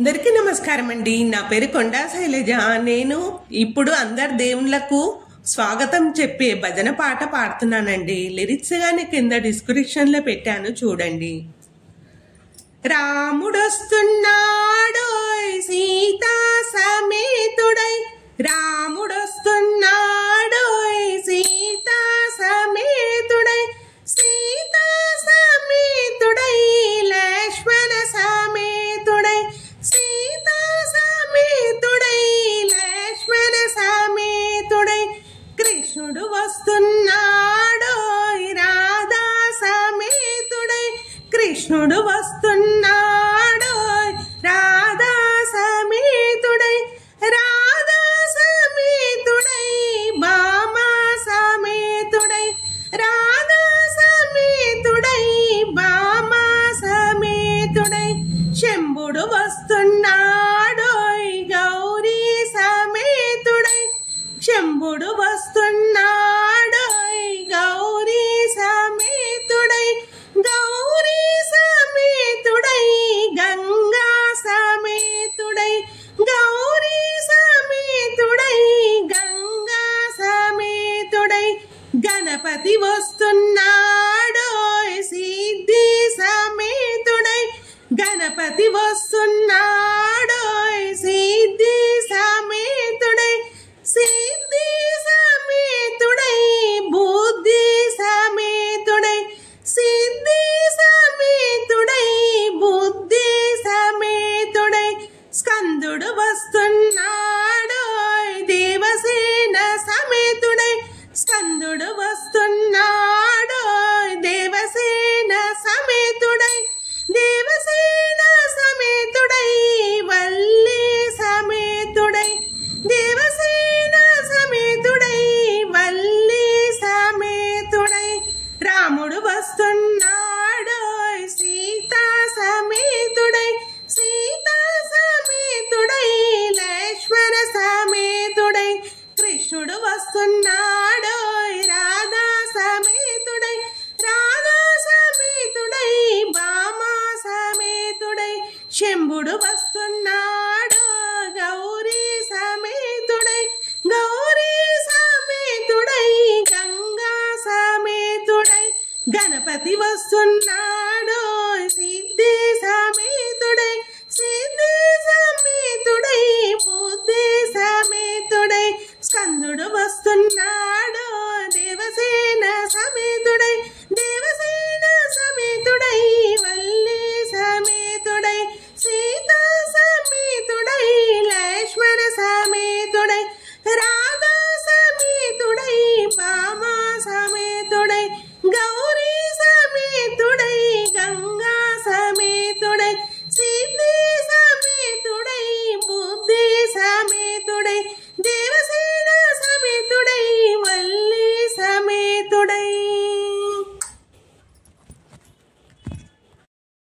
అందరికీ నమస్కారం అండి. నా పేరు కొండా శైలజ. నేను ఇప్పుడు అందరు దేవుళ్లకు స్వాగతం చెప్పే భజన పాట పాడుతున్నానండి. లిరిక్స్ గాని కింద డిస్క్రిప్షన్ లో పెట్టాను, చూడండి. రాముడొస్తున్నాడోయ్ సీతా సమేతుడై, రాముడొస్తున్నాడోయ్ సీతా సమేతుడై, సీతా సమేతుడై లక్ష్మణ సమేతుడై, సీతా సమేతుడై లక్ష్మణ సమేతుడై, కృష్ణుడు వస్తున్నాడోయ్ రాధా సమేతుడై, కృష్ణుడు వస్తున్నాడోయ్ రాధా సమేతుడై, రాధా సమేతుడై బామా సమేతుడై, రాధా సమేతుడై బామా సమేతుడై, శంభుడు వస్తున్నాడోయ్ గౌరీ సమేతుడై, శంభుడు వస్తున్నాడోయ్ గౌరీ సమేతుడై, గౌరీ సమేతుడై గంగా సమేతుడై, గౌరీ సమేతుడై గంగా సమేతుడై, గణపతి వస్తున్నాడోయ్ సిద్ధి సమేతుడై, గణపతి వస్తున్నాడోయ్ సిద్ధి సమేతుడై, సిద్ధి సమేతుడై బుద్ధి సమేతుడై, సిద్ధి సమేతుడై బుద్ధి సమేతుడై, స్కందుడు వస్తున్నాడోయ్ దేవసేన సమేతుడై, స్కందుడు వస్తున్నాడోయ్ దేవసేన సమేతుడై, దేవసేన సమేతుడై వల్లి సమేతుడై, దేవసేన సమేతుడై వల్లి సమేతుడై, రాముడు వస్తున్నాడోయ్ సీతా సమేతుడై, సీతా సమేతుడై లక్ష్మణ సమేతుడై, కృష్ణుడు వస్తున్నాడోయ్ రాధా సమేతుడై, రాధా సమేతుడై బామా సమేతుడై, శంభుడు వస్తున్నాడో గౌరీ సమేతుడై, గౌరీ సమేతుడై గంగా సమేతుడై, గణపతి వస్తున్నాడు